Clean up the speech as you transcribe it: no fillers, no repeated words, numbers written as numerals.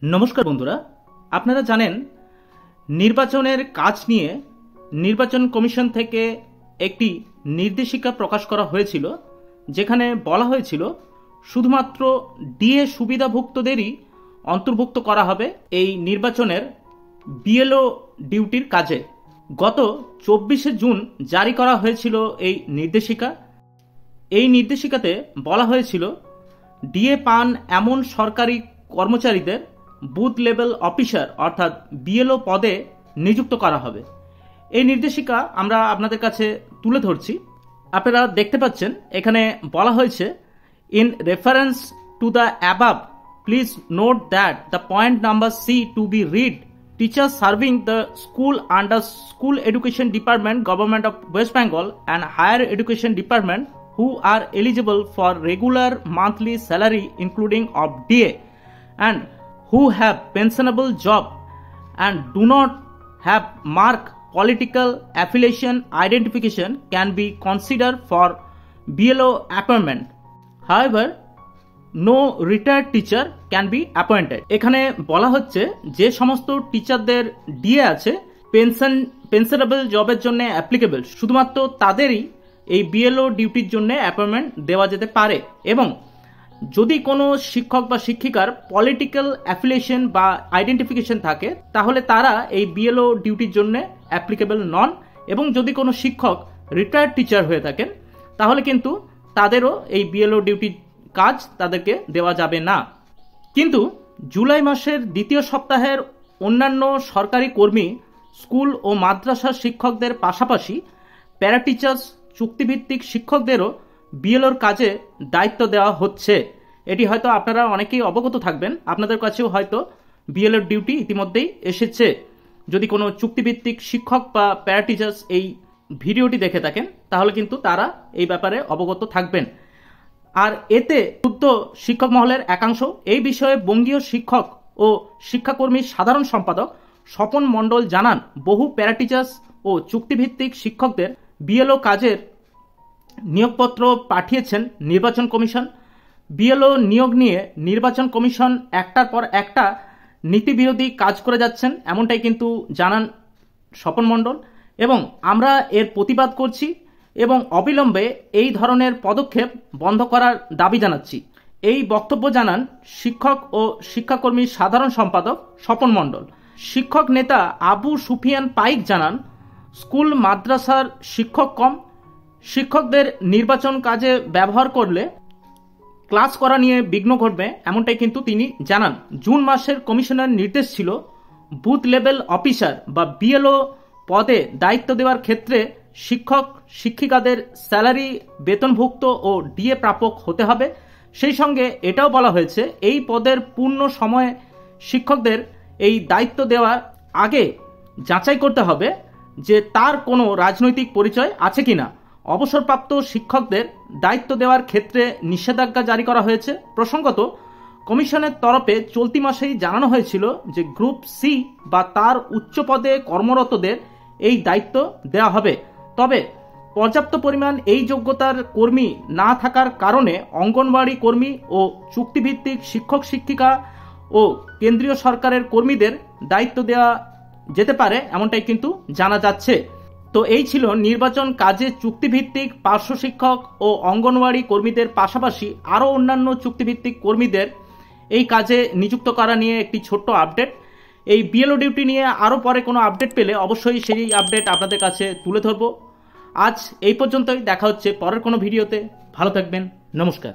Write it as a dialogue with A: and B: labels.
A: নমস্কার বন্ধুরা, আপনারা জানেন নির্বাচনের কাজ নিয়ে নির্বাচন কমিশন থেকে একটি নির্দেশিকা প্রকাশ করা হয়েছিল, যেখানে বলা হয়েছিল শুধুমাত্র ডিএ সুবিধাভুক্তদেরই অন্তর্ভুক্ত করা হবে এই নির্বাচনের বিএলও ডিউটির কাজে। গত 24শে জুন জারি করা হয়েছিল এই নির্দেশিকা। এই নির্দেশিকাতে বলা হয়েছিল ডিএ পান এমন সরকারি কর্মচারীদের বুথ লেভেল অফিসার অর্থাৎ বিএলও পদে নিযুক্ত করা হবে। এই নির্দেশিকা আমরা আপনাদের কাছে তুলে ধরছি। আপনারা দেখতে পাচ্ছেন এখানে বলা হয়েছে, in reference to the above please note that the point number C to be read teachers serving the school under school education department government of West Bengal and higher education department who are eligible for regular monthly salary including of DA and who have pensionable job and do not have mark political affiliation identification can be considered for BLO appointment. However, no retired teacher can be appointed. এখানে বলা হচ্ছে যে সমস্ত টিচারদের DA আছে, পেনশনেবল জবের জন্য applicable, শুধুমাত্র তাদেরই এই বিএলও ডিউটির জন্য অ্যাপয়েন্টমেন্ট দেওয়া যেতে পারে। এবং যদি কোনো শিক্ষক বা শিক্ষিকার পলিটিক্যাল অ্যাফিলিয়েশন বা আইডেন্টিফিকেশন থাকে, তাহলে তারা এই বিএলও ডিউটির জন্য অ্যাপ্লিকেবল নন। এবং যদি কোনো শিক্ষক রিটায়ার্ড টিচার হয়ে থাকেন, তাহলে কিন্তু তাদেরও এই বিএলও ডিউটির কাজ তাদেরকে দেওয়া যাবে না। কিন্তু জুলাই মাসের দ্বিতীয় সপ্তাহের অন্যান্য সরকারি কর্মী, স্কুল ও মাদ্রাসার শিক্ষকদের পাশাপাশি প্যারা টিচার্স, চুক্তিভিত্তিক শিক্ষকদেরও বিএলওর কাজে দায়িত্ব দেওয়া হচ্ছে। এটি হয়তো আপনারা অনেকেই অবগত থাকবেন, আপনাদের কাছেও হয়তো বিএলওর ডিউটি ইতিমধ্যেই এসেছে। যদি কোনো চুক্তিভিত্তিক শিক্ষক বা প্যারা টিচার্স এই ভিডিওটি দেখে থাকেন, তাহলে কিন্তু তারা এই ব্যাপারে অবগত থাকবেন। আর এতে ক্ষুব্ধ শিক্ষক মহলের একাংশ এই বিষয়ে বঙ্গীয় শিক্ষক ও শিক্ষাকর্মীর সাধারণ সম্পাদক স্বপন মণ্ডল জানান, বহু প্যারাটিচার্স ও চুক্তিভিত্তিক শিক্ষকদের বিএলও কাজের নিয়োগপত্র পাঠিয়েছেন নির্বাচন কমিশন। বিএলও নিয়োগ নিয়ে নির্বাচন কমিশন একটার পর একটা নীতিবিরোধী কাজ করে যাচ্ছেন, এমনটাই কিন্তু জানান স্বপন মণ্ডল। এবং আমরা এর প্রতিবাদ করছি এবং অবিলম্বে এই ধরনের পদক্ষেপ বন্ধ করার দাবি জানাচ্ছি। এই বক্তব্য জানান শিক্ষক ও শিক্ষাকর্মীর সাধারণ সম্পাদক স্বপন মণ্ডল। শিক্ষক নেতা আবু সুফিয়ান পাইক জানান, স্কুল মাদ্রাসার শিক্ষক কম, শিক্ষকদের নির্বাচন কাজে ব্যবহার করলে ক্লাস করা নিয়ে বিঘ্ন ঘটবে, এমনটাই কিন্তু তিনি জানান। জুন মাসের কমিশনের নির্দেশ ছিল বুথ লেভেল অফিসার বা বিএলও পদে দায়িত্ব দেওয়ার ক্ষেত্রে শিক্ষক শিক্ষিকাদের স্যালারি বেতনভুক্ত ও ডিএ প্রাপক হতে হবে। সেই সঙ্গে এটাও বলা হয়েছে এই পদের পূর্ণ সময়ে শিক্ষকদের এই দায়িত্ব দেওয়ার আগে যাচাই করতে হবে যে তার কোনো রাজনৈতিক পরিচয় আছে কিনা। অবসরপ্রাপ্ত শিক্ষকদের দায়িত্ব দেওয়ার ক্ষেত্রে নিষেধাজ্ঞা জারি করা হয়েছে। প্রসঙ্গত, কমিশনের তরফে চলতি মাসেই জানানো হয়েছিল যে গ্রুপ সি বা তার উচ্চ পদে কর্মরতদের এই দায়িত্ব দেওয়া হবে। তবে পর্যাপ্ত পরিমাণ এই যোগ্যতার কর্মী না থাকার কারণে অঙ্গনওয়াড়ি কর্মী ও চুক্তিভিত্তিক শিক্ষক শিক্ষিকা ও কেন্দ্রীয় সরকারের কর্মীদের দায়িত্ব দেওয়া যেতে পারে, এমনটাই কিন্তু জানা যাচ্ছে। তো এই ছিল নির্বাচন কাজে চুক্তিভিত্তিক পার্শ্ব শিক্ষক ও অঙ্গনওয়াড়ি কর্মীদের পাশাপাশি আরও অন্যান্য চুক্তিভিত্তিক কর্মীদের এই কাজে নিযুক্ত করা নিয়ে একটি ছোট্ট আপডেট। এই বিএলও ডিউটি নিয়ে আরও পরে কোনো আপডেট পেলে অবশ্যই সেই আপডেট আপনাদের কাছে তুলে ধরব। আজ এই পর্যন্তই, দেখা হচ্ছে পরের কোনো ভিডিওতে। ভালো থাকবেন, নমস্কার।